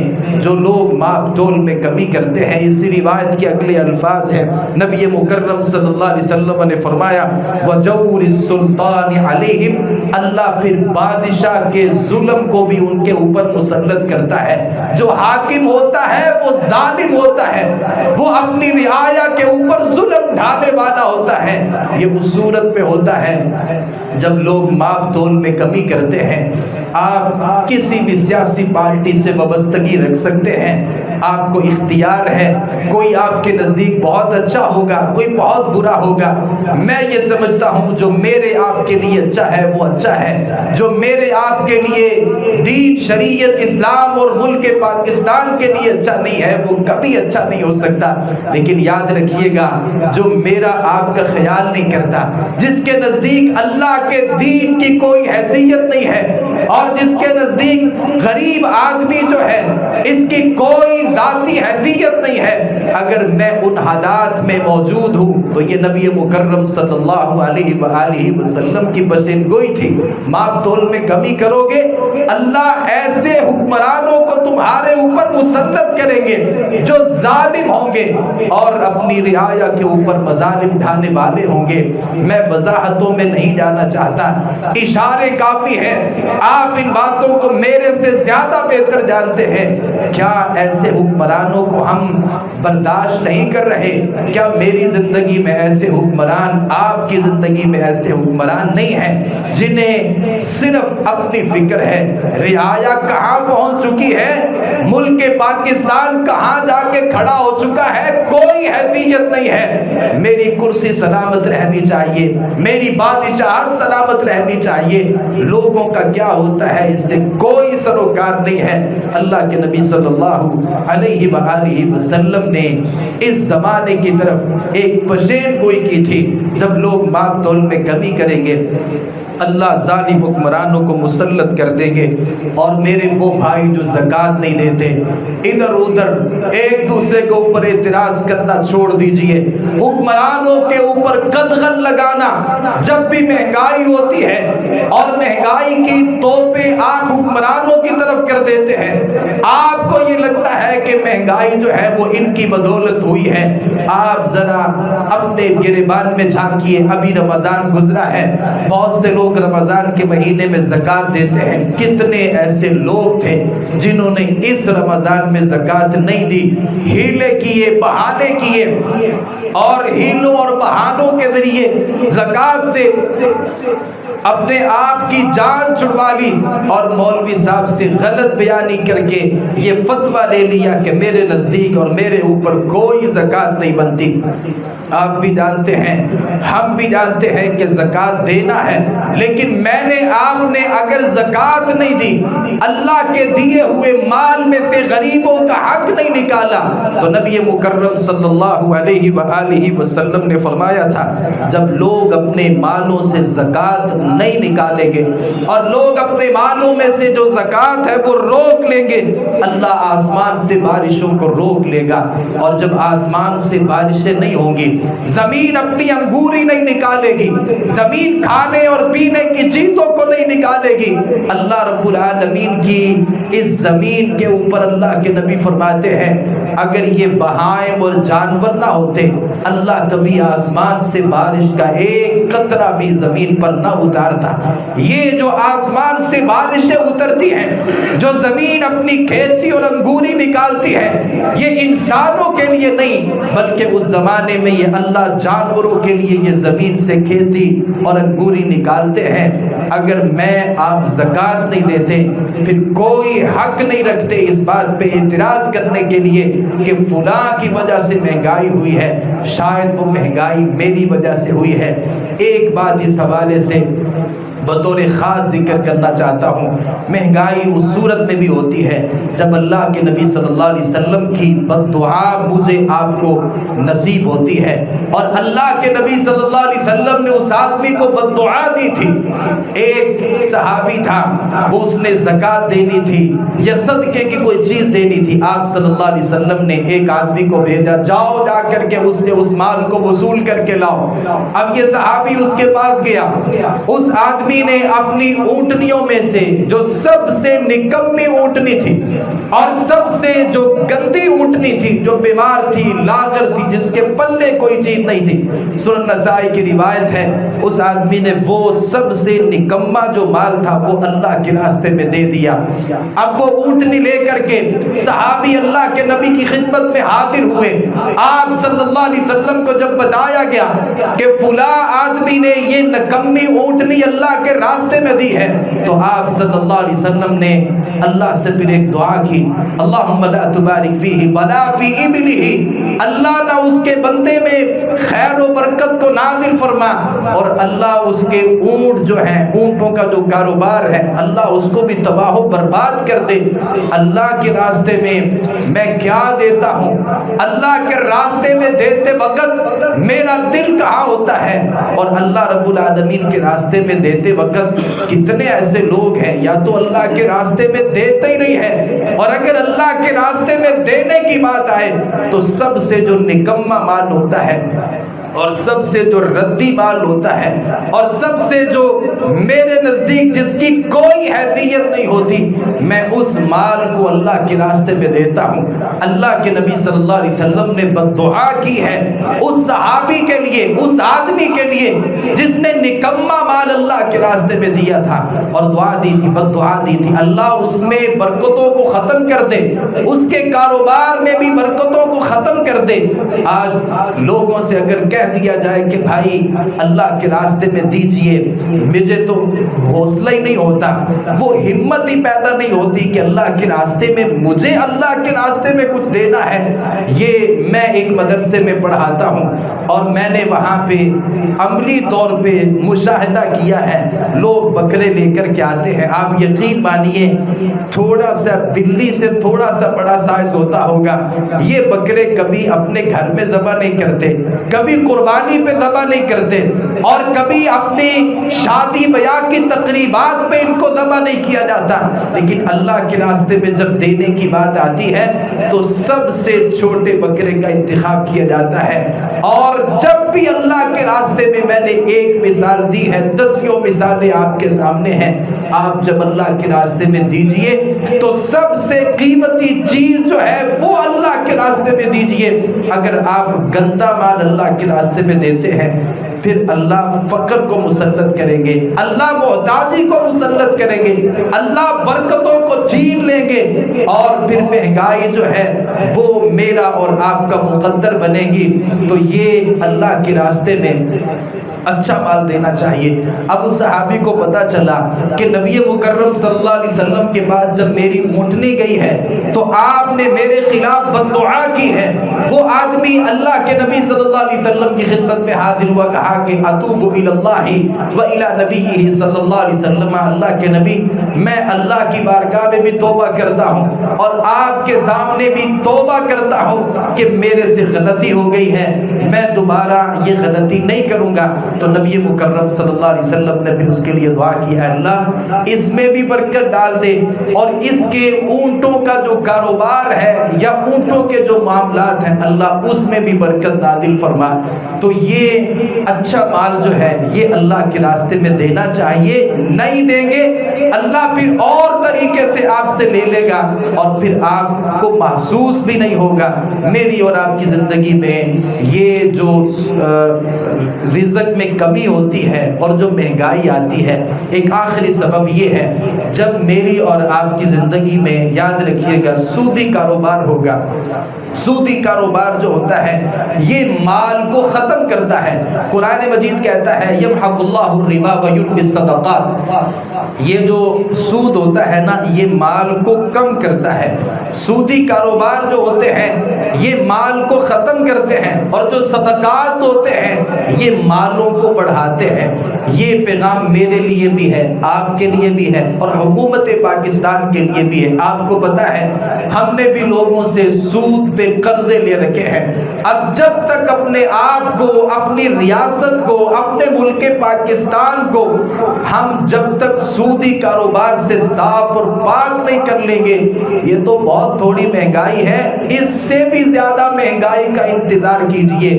جو لوگ ماپ تول میں کمی کرتے ہیں۔ اسی روایت کے اگلے الفاظ ہیں، نبی مکرم صلی اللہ علیہ وسلم نے فرمایا وَجَوْرِ السُّلْطَانِ عَلَيْهِمْ، اللہ پھر بادشاہ کے ظلم کو بھی ان کے اوپر مسلط کرتا ہے۔ جو حاکم ہوتا ہے وہ ظالم ہوتا ہے، وہ اپنی رعایا کے اوپر ظلم ڈھانے والا ہوتا ہے۔ یہ اس صورت میں ہوتا ہے جب لوگ ماپ تول میں کمی کرتے ہیں۔ آپ کسی بھی سیاسی پارٹی سے وابستگی رکھ سکتے ہیں، آپ کو اختیار ہے، کوئی آپ کے نزدیک بہت اچھا ہوگا، کوئی بہت برا ہوگا۔ میں یہ سمجھتا ہوں جو میرے آپ کے لیے اچھا ہے وہ اچھا ہے، جو میرے آپ کے لیے دین، شریعت، اسلام اور ملک پاکستان کے لیے اچھا نہیں ہے وہ کبھی اچھا نہیں ہو سکتا۔ لیکن یاد رکھیے گا جو میرا آپ کا خیال نہیں کرتا، جس کے نزدیک اللہ کے دین کی کوئی حیثیت نہیں ہے، اور جس کے نزدیک غریب آدمی جو ہے اس کی کوئی ذاتی حیثیت نہیں ہے، اگر میں ان حالات میں موجود ہوں تو یہ نبی مکرم صلی اللہ علیہ وآلہ وسلم کی پشین گوئی تھی۔ ماپ تول میں کمی کرو گے، اللہ ایسے حکمرانوں کو تمہارے اوپر مسلط کریں گے جو ظالم ہوں گے اور اپنی رعایا کے اوپر مظالم ڈھانے والے ہوں گے۔ میں وضاحتوں میں نہیں جانا چاہتا، اشارے کافی ہیں، آپ ان باتوں کو میرے سے زیادہ بہتر جانتے ہیں۔ کیا ایسے حکمرانوں کو ہم برداشت نہیں کر رہے؟ کیا میری زندگی میں ایسے حکمران، آپ کی زندگی میں ایسے حکمران نہیں ہیں جنہیں صرف اپنی فکر ہے؟ رعایا کہاں پہنچ چکی ہے، ملک پاکستان کہاں جا کے کھڑا ہو چکا ہے، کوئی حیثیت نہیں ہے۔ میری کرسی سلامت رہنی چاہیے، میری بادشاہت سلامت رہنی چاہیے، لوگوں کا کیا ہوتا ہے اس سے کوئی سروکار نہیں ہے۔ اللہ کے نبی صلی اللہ علیہ وآلہ وسلم نے اس زمانے کی طرف ایک پشین گوئی کی تھی، جب لوگ ماپ تول میں کمی کریں گے اللہ ظالم حکمرانوں کو مسلط کر دیں گے، اور میرے وہ بھائی جو زکوٰۃ نہیں دیتے ادھر ادھر ایک دوسرے کے اوپر اعتراض کرنا چھوڑ دیجئے، حکمرانوں کے اوپر قدغن لگانا۔ جب بھی مہنگائی ہوتی ہے اور مہنگائی کی توپیں آپ حکمرانوں کی طرف کر دیتے ہیں، آپ کو یہ لگتا ہے کہ مہنگائی جو ہے وہ ان کی بدولت ہوئی ہے۔ آپ ذرا اپنے گریبان میں جھانکیے، ابھی رمضان گزرا ہے، بہت سے لوگ رمضان کے مہینے میں زکوٰۃ دیتے ہیں۔ کتنے ایسے لوگ تھے جنہوں نے اس رمضان میں زکوٰۃ نہیں دی، ہیلے کیے، بہانے کیے، اور ہیلوں اور بہانوں کے ذریعے زکوٰۃ سے اپنے آپ کی جان چھڑوا لی، اور مولوی صاحب سے غلط بیانی کر کے یہ فتویٰ لے لیا کہ میرے نزدیک اور میرے اوپر کوئی زکوٰۃ نہیں بنتی۔ آپ بھی جانتے ہیں، ہم بھی جانتے ہیں کہ زکوٰۃ دینا ہے، لیکن میں نے آپ نے اگر زکوٰۃ نہیں دی، اللہ کے دیے ہوئے مال میں سے غریبوں کا حق نہیں نکالا، تو نبی مکرم صلی اللہ علیہ وآلہ وسلم نے فرمایا تھا جب لوگ اپنے مالوں سے زکوٰۃ نہیں نکالیں گے اور لوگ اپنے مالوں میں سے جو زکوٰۃ ہے وہ روک لیں گے، اللہ آسمان سے بارشوں کو روک لے گا، اور جب آسمان سے بارشیں نہیں ہوں گی، زمین اپنی انگوری نہیں نکالے گی، زمین کھانے اور پینے کی چیزوں کو نہیں نکالے گی، اللہ رب العالمین کی اس زمین کے اوپر اللہ کے نبی فرماتے ہیں اگر یہ بہائم اور جانور نہ ہوتے، اللہ کبھی آسمان سے بارش کا ایک قطرہ بھی زمین پر نہ اتارتا۔ یہ جو آسمان سے بارشیں اترتی ہیں، جو زمین اپنی کھیتی اور انگوری نکالتی ہے، یہ انسانوں کے لیے نہیں بلکہ اس زمانے میں یہ اللہ جانوروں کے لیے یہ زمین سے کھیتی اور انگوری نکالتے ہیں۔ اگر میں آپ زکوٰۃ نہیں دیتے، پھر کوئی حق نہیں رکھتے اس بات پہ اعتراض کرنے کے لیے کہ فلاں کی وجہ سے مہنگائی ہوئی ہے، شاید وہ مہنگائی میری وجہ سے ہوئی ہے۔ ایک بات اس حوالے سے بطور خاص ذکر کرنا چاہتا ہوں، مہنگائی اس صورت میں بھی ہوتی ہے جب اللہ کے نبی صلی اللہ علیہ وسلم کی بد دعا مجھے آپ کو نصیب ہوتی ہے، اور اللہ کے نبی صلی اللہ علیہ وسلم نے اس آدمی کو بد دعا دی تھی۔ ایک صحابی تھا، وہ اس نے زکوٰۃ دینی تھی یا صدقے کی کوئی چیز دینی تھی، آپ صلی اللہ علیہ وسلم نے ایک آدمی کو بھیجا، جاؤ جا کر کے اس سے اس مال کو وصول کر کے لاؤ۔ اب یہ صحابی اس کے پاس گیا، اس آدمی نے اپنی اونٹنیوں میں سے جو سب سے نکمی اونٹنی تھی اور سب سے جو گندی اونٹنی تھی، جو بیمار تھی، لاغر تھی، جس کے پلے کوئی چیز نہیں تھی، سنن نسائی کی روایت ہے، اس آدمی نے وہ سب سے نکما جو مال تھا وہ اللہ کے راستے میں دے دیا۔ اب وہ اونٹنی لے کر کے صحابی اللہ کے نبی کی خدمت میں حاضر ہوئے۔ آپ صلی اللہ علیہ وسلم کو جب بتایا گیا کہ فلاں آدمی نے یہ نکمی اونٹنی اللہ کے راستے میں دی ہے، تو آپ صلی اللہ علیہ وسلم نے اللہ سے پھر ایک دعا کی، اللہم لا تبارک فیہ ولا فی ابلہ، اللہ نہ اس کے بندے میں خیر و برکت کو نازل فرما، اور اللہ اس کے اونٹ جو ہیں، اونٹوں کا جو کاروبار ہے، اللہ اس کو بھی تباہ و برباد کر دے۔ اللہ کے راستے میں میں کیا دیتا ہوں، اللہ کے راستے میں دیتے وقت میرا دل کہاں ہوتا ہے؟ اور اللہ رب العالمین کے راستے میں دیتے وقت کتنے ایسے لوگ ہیں یا تو اللہ کے راستے میں دیتے ہی نہیں ہیں، اور اگر اللہ کے راستے میں دینے کی بات آئے تو سب سے جو نکما مال ہوتا ہے اور سب سے جو ردی مال ہوتا ہے اور سب سے جو میرے نزدیک جس کی کوئی حیثیت نہیں ہوتی، میں اس مال کو اللہ کے راستے میں دیتا ہوں۔ اللہ کے نبی صلی اللہ علیہ وسلم نے بددعا کی ہے اس صحابی کے لیے، اس آدمی کے لیے جس نے نکما مال اللہ کے راستے میں دیا تھا، اور دعا دی تھی، بددعا دی تھی، اللہ اس میں برکتوں کو ختم کر دے، اس کے کاروبار میں بھی برکتوں کو ختم کر دے۔ آج لوگوں سے اگر کہہ دیا جائے کہ بھائی اللہ کے راستے میں دیجئے، مجھے تو حوصلہ ہی نہیں ہوتا، وہ ہمت ہی پیدا نہیں ہوتی کہ اللہ کے راستے میں مجھے اللہ کے راستے میں کچھ دینا ہے۔ یہ میں ایک مدرسے میں پڑھاتا ہوں اور میں نے وہاں پہ عملی طور پہ مشاہدہ کیا ہے، لوگ بکرے لے کر کے آتے ہیں، آپ یقین مانیے تھوڑا سا بلی سے تھوڑا سا بڑا سائز ہوتا ہوگا، یہ بکرے کبھی اپنے گھر میں ذبح نہیں کرتے، کبھی قربانی پہ ذبح نہیں کرتے، اور کبھی اپنی شادی بیاہ کی تقریبات پہ ان کو ذبح نہیں کیا جاتا، لیکن اللہ کے راستے میں جب دینے کی بات آتی ہے تو سب سے چھوٹے بکرے کا انتخاب کیا جاتا ہے۔ اور جب بھی اللہ کے راستے میں میں نے ایک مثال دی ہے، دسیوں مثالیں آپ کے سامنے ہیں، آپ جب اللہ کے راستے میں دیجئے تو سب سے قیمتی چیز جو ہے وہ اللہ کے راستے میں دیجئے۔ اگر آپ گندا مال اللہ کے راستے میں دیتے ہیں پھر اللہ فقر کو مسلط کریں گے، اللہ محتاجی کو مسلط کریں گے، اللہ برکتوں کو چھین لیں گے، اور پھر مہنگائی جو ہے وہ میرا اور آپ کا مقدر بنے گی۔ تو یہ اللہ کے راستے میں اچھا مال دینا چاہیے۔ اب اس صحابی کو پتا چلا کہ نبی مکرم صلی اللہ علیہ وسلم کے پاس جب میری اونٹنی گئی ہے تو آپ نے میرے خلاف بددعا کی ہے۔ وہ آدمی اللہ کے نبی صلی اللہ علیہ وسلم کی خدمت میں حاضر ہوا، کہا کہ اتوب الی اللہ و الی نبیہ صلی اللہ علیہ وسلم، اللہ کے نبی میں اللہ کی بارگاہ میں بھی توبہ کرتا ہوں اور آپ کے سامنے بھی توبہ کرتا ہوں کہ میرے سے غلطی ہو گئی ہے، میں دوبارہ یہ غلطی نہیں کروں گا۔ تو نبی مکرم صلی اللہ علیہ وسلم نے پھر اس کے لیے دعا کی، اے اللہ اس میں بھی برکت ڈال دے، اور اس کے اونٹوں کا جو کاروبار ہے یا اونٹوں کے جو معاملات ہیں اللہ اس میں بھی برکت نازل فرما۔ تو یہ اچھا مال جو ہے یہ اللہ کے راستے میں دینا چاہیے، نہیں دیں گے اللہ پھر اور طریقے سے آپ سے لے لے گا، اور پھر آپ کو محسوس بھی نہیں ہوگا۔ میری اور آپ کی زندگی میں یہ جو رزق میں کمی ہوتی ہے اور جو مہنگائی آتی ہے، ایک آخری سبب یہ ہے، جب میری اور آپ کی زندگی میں یاد رکھیے گا سودی کاروبار ہوگا، سودی کاروبار جو ہوتا ہے یہ مال کو ختم کرتا ہے۔ قرآن مجید کہتا ہے یمحق اللہ الربا ویربی الصدقات، یہ جو سود ہوتا ہے نا یہ مال کو کم کرتا ہے۔ سودی کاروبار جو ہوتے ہیں یہ مال کو ختم کرتے ہیں، اور جو صدقات ہوتے ہیں یہ مالوں کو بڑھاتے ہیں۔ یہ پیغام میرے لیے بھی ہے، آپ کے لیے بھی ہے، اور حکومت پاکستان کے لیے بھی ہے۔ آپ کو پتا ہے ہم نے بھی لوگوں سے سود پہ قرضے لے رکھے ہیں۔ اب جب تک اپنے آپ کو، اپنی ریاست کو، اپنے ملک پاکستان کو ہم جب تک سودی کاروبار سے صاف اور پاک نہیں کر لیں گے، یہ تو بہت تھوڑی مہنگائی ہے، اس سے بھی زیادہ مہنگائی کا انتظار کیجئے۔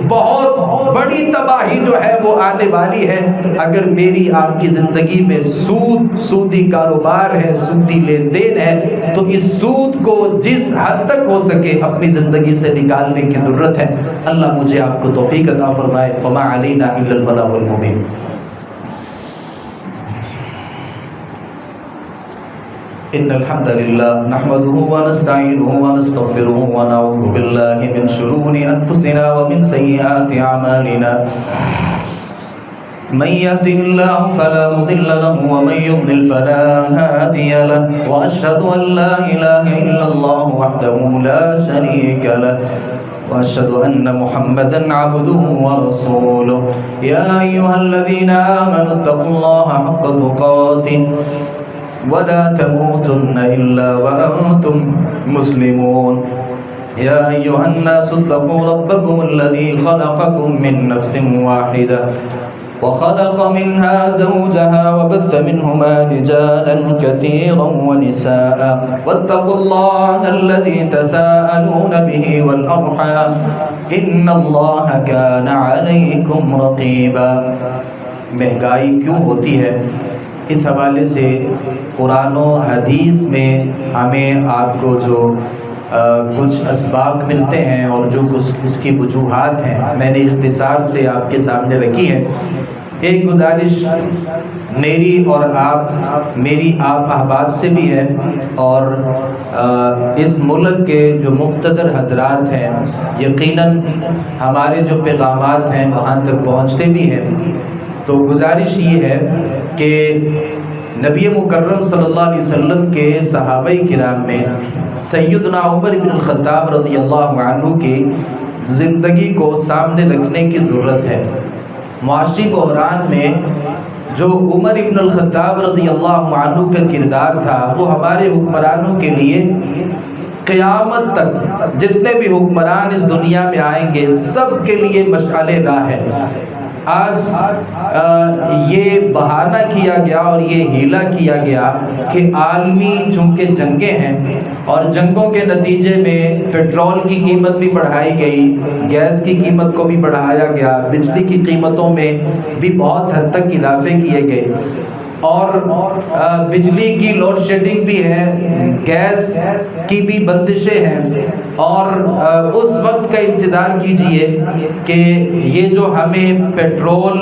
بہت بڑی تباہی جو ہے وہ آنے والی ہے اگر میری آپ کی زندگی میں سودی کاروبار ہے، سودی لین دین ہے، تو اس سود کو جس حد تک ہو سکے اپنی زندگی سے نکالنے کی ضرورت ہے۔ اللہ مجھے آپ کو توفیق عطا فرمائے۔ وما علینا الا البلاغ المبین۔ ان الحمد لله نحمده ونستعينه ونستغفره ونعوذ بالله من شرور انفسنا ومن سيئات اعمالنا، من يهده الله فلا مضل له ومن يضلل فلا هادي له، واشهد ان لا اله الا الله وحده لا شريك له، واشهد ان محمدا عبده ورسوله۔ يا ايها الذين امنوا اتقوا الله حق تقاته ولا تموتن إلا وأنتم مسلمون۔ یا ایھا الناس اتقوا ربکم الذی خلقکم من نفس واحدہ وخلق منها زوجها وبث منهما رجالا كثيرا ونساء واتقوا الله الذي تساءلون به والأرحام إن الله كان عليكم رقيبا۔ مہنگائی کیوں ہوتی ہے، اس حوالے سے قرآن و حدیث میں ہمیں آپ کو جو کچھ اسباب ملتے ہیں اور جو کچھ اس کی وجوہات ہیں میں نے اختصار سے آپ کے سامنے رکھی ہے۔ ایک گزارش میری اور میری آپ احباب سے بھی ہے، اور اس ملک کے جو مقتدر حضرات ہیں یقیناً ہمارے جو پیغامات ہیں وہاں تک پہنچتے بھی ہیں۔ تو گزارش یہ ہے کہ نبی مکرم صلی اللہ علیہ وسلم کے صحابہ کرام میں سیدنا عمر بن الخطاب رضی اللہ عنہ کی زندگی کو سامنے رکھنے کی ضرورت ہے۔ معاشی بحران میں جو عمر بن الخطاب رضی اللہ عنہ کا کردار تھا وہ ہمارے حکمرانوں کے لیے قیامت تک جتنے بھی حکمران اس دنیا میں آئیں گے سب کے لیے مشعل راہ ہے۔ آج یہ بہانہ کیا گیا اور یہ ہیلا کیا گیا کہ عالمی چونکہ جنگیں ہیں اور جنگوں کے نتیجے میں پیٹرول کی قیمت بھی بڑھائی گئی، گیس کی قیمت کو بھی بڑھایا گیا، بجلی کی قیمتوں میں بھی بہت حد تک اضافے کیے گئے، اور بجلی کی لوڈ شیڈنگ بھی ہے، گیس کی بھی بندشیں ہیں، اور اس وقت کا انتظار کیجئے کہ یہ جو ہمیں پیٹرول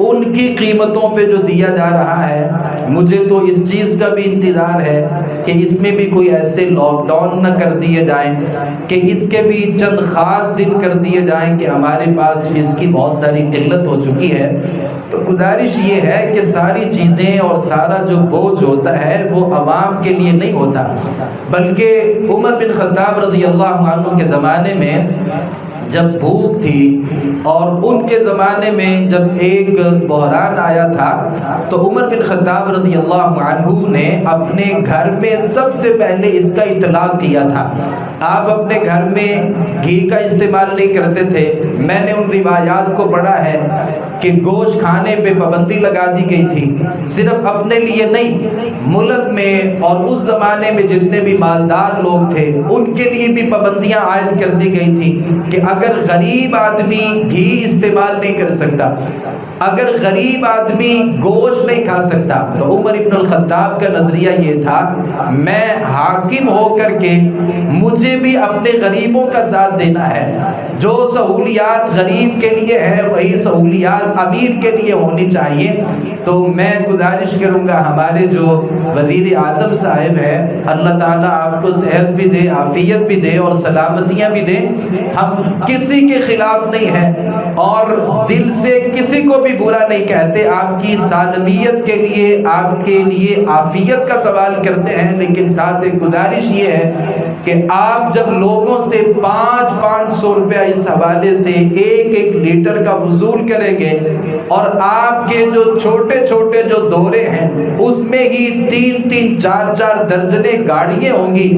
ان کی قیمتوں پہ جو دیا جا رہا ہے، مجھے تو اس چیز کا بھی انتظار ہے کہ اس میں بھی کوئی ایسے لاک ڈاؤن نہ کر دیے جائیں کہ اس کے بھی چند خاص دن کر دیے جائیں کہ ہمارے پاس اس کی بہت ساری قلت ہو چکی ہے۔ تو گزارش یہ ہے کہ ساری چیزیں اور سارا جو بوجھ ہوتا ہے وہ عوام کے لیے نہیں ہوتا، بلکہ عمر بن خطاب رضی اللہ عنہ کے زمانے میں جب بھوک تھی اور ان کے زمانے میں جب ایک بحران آیا تھا تو عمر بن خطاب رضی اللہ عنہ نے اپنے گھر میں سب سے پہلے اس کا اطلاق کیا تھا۔ آپ اپنے گھر میں گھی کا استعمال نہیں کرتے تھے، میں نے ان روایات کو پڑھا ہے کہ گوشت کھانے پہ پابندی لگا دی گئی تھی، صرف اپنے لیے نہیں، ملک میں اور اس زمانے میں جتنے بھی مالدار لوگ تھے ان کے لیے بھی پابندیاں عائد کر دی گئی تھی کہ اگر غریب آدمی گھی استعمال نہیں کر سکتا، اگر غریب آدمی گوشت نہیں کھا سکتا، تو عمر ابن الخطاب کا نظریہ یہ تھا میں حاکم ہو کر کے مجھے بھی اپنے غریبوں کا ساتھ دینا ہے، جو سہولیات غریب کے لیے ہے وہی سہولیات امیر کے لیے ہونی چاہیے۔ تو میں گزارش کروں گا ہمارے جو وزیر اعظم صاحب ہیں، اللہ تعالیٰ آپ کو صحت بھی دے، عافیت بھی دے اور سلامتیاں بھی دے، ہم کسی کے خلاف نہیں ہیں اور دل سے کسی کو بھی برا نہیں کہتے، آپ کی سالمیت کے لیے آپ کے لیے عافیت کا سوال کرتے ہیں، لیکن ساتھ ایک گزارش یہ ہے کہ آپ جب لوگوں سے 500 روپیہ اس حوالے سے ایک لیٹر کا وصول کریں گے اور آپ کے جو چھوٹے چھوٹے جو دورے ہیں اس میں ہی 3 4 درجنے گاڑیاں ہوں گی،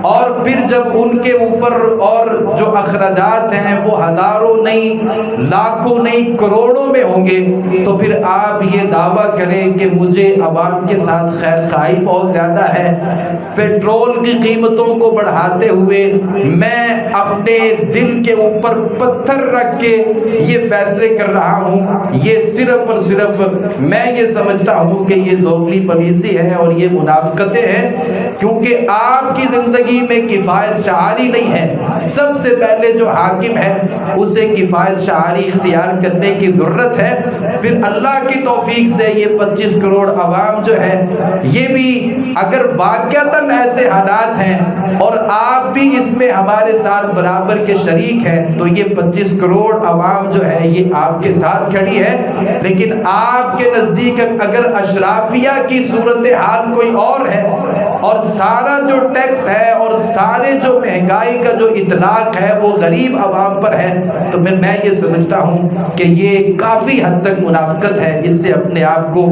اور پھر جب ان کے اوپر اور جو اخراجات ہیں وہ ہزاروں نہیں لاکھوں نہیں کروڑوں میں ہوں گے، تو پھر آپ یہ دعویٰ کریں کہ مجھے عوام کے ساتھ خیر خواہی بہت زیادہ ہے، پیٹرول کی قیمتوں کو بڑھاتے ہوئے میں اپنے دل کے اوپر پتھر رکھ کے یہ فیصلے کر رہا ہوں، یہ صرف اور صرف میں یہ سمجھتا ہوں کہ یہ دوگلی پالیسی ہے اور یہ منافقتیں ہیں، کیونکہ آپ کی زندگی میں کفایت شعاری نہیں ہے۔ سب سے پہلے جو حاکم ہے اسے کفایت شعاری اختیار کرنے کی ضرورت ہے، پھر اللہ کی توفیق سے یہ 25 کروڑ عوام جو ہے یہ بھی اگر واقعتاً ایسے حالات ہیں اور آپ بھی اس میں ہمارے ساتھ برابر کے شریک ہیں تو یہ 25 کروڑ عوام جو ہے یہ آپ کے ساتھ کھڑی ہے۔ لیکن آپ کے نزدیک اگر اشرافیہ کی صورتحال کوئی اور ہے اور سارا جو ٹیکس ہے اور سارے جو مہنگائی کا جو اطلاق ہے وہ غریب عوام پر ہے، تو میں یہ سمجھتا ہوں کہ یہ کافی حد تک منافقت ہے. اس سے اپنے آپ کو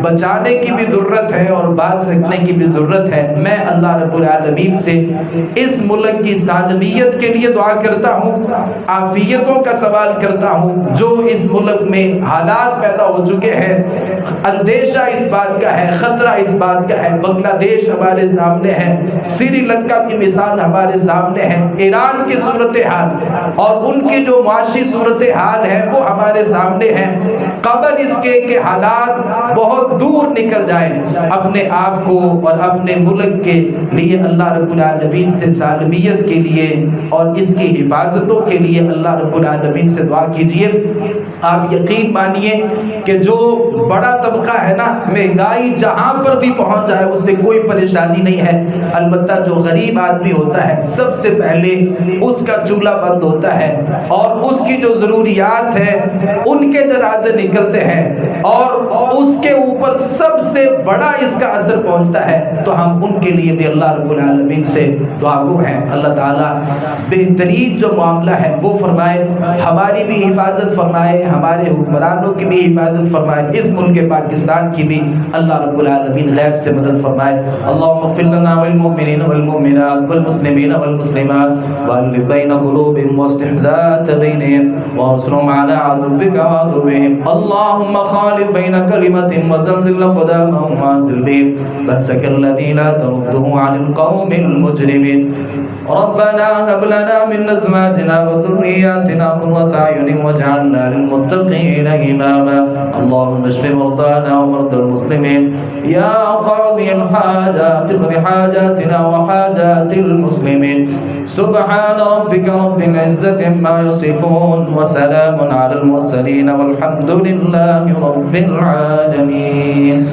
بچانے کی بھی ضرورت ہے اور باز رکھنے کی بھی ضرورت ہے. میں اللہ رب العالمین سے اس ملک کی سالمیت کے لیے دعا کرتا ہوں، عافیتوں کا سوال کرتا ہوں. جو اس ملک میں حالات پیدا ہو چکے ہیں، اندیشہ اس بات کا ہے، خطرہ اس بات کا ہے. بنگلہ دیش ہمارے سامنے ہے، سری لنکا کی مثال ہمارے سامنے ہے، ایران کی صورتحال اور ان کی جو معاشی صورتحال ہے وہ ہمارے سامنے ہے. قبل اس کے کہ حالات بہت دور نکل جائیں، اپنے آپ کو اور اپنے ملک کے لیے اللہ رب العالمین سے سالمیت کے لیے اور اس کی حفاظتوں کے لیے اللہ رب العالمین سے دعا کیجئے. آپ یقین مانیے کہ جو بڑا طبقہ ہے نا، مہنگائی جہاں پر بھی پہنچ جائے اس سے کوئی پریشانی نہیں ہے. البتہ جو غریب آدمی ہوتا ہے سب سے پہلے اس کا چولہا بند ہوتا ہے اور اس کی جو ضروریات ہیں ان کے جنازے نکلتے ہیں اور اس کے اوپر سب سے بڑا اس کا اثر پہنچتا ہے. تو ہم ان کے لیے بھی اللہ رب العالمین سے دعا گو ہیں. اللہ تعالیٰ بہترین جو معاملہ ہے وہ فرمائے، ہماری بھی حفاظت فرمائے، ہمارے حکمرانوں کی بھی حفاظت فرمائے، اس ملک پاکستان کی بھی اللہ رب العالمین غیب سے مدد فرمائے. اللہم اغفر لنا والمؤمنین والمؤمنات والمسلمین والمسلمات والف بین قلوبهم واصلح ذات بینهم وانصرهم على عدوك وعدوهم. اللہم خالف بین کلمة وزلزل قدامهم وانزل بهم بأسك الذي لا ترده عن القوم المجرمين. ربنا هب لنا من أزواجنا وذرياتنا قرة أعين واجعلنا للمتقين إماما. اللهم اشف مرضانا ومرضى المسلمين يا قاضي الحاجات اقض حاجاتنا وحاجات المسلمين. سبحان ربك رب العزة عما يصفون وسلام على المرسلين والحمد لله رب العالمين.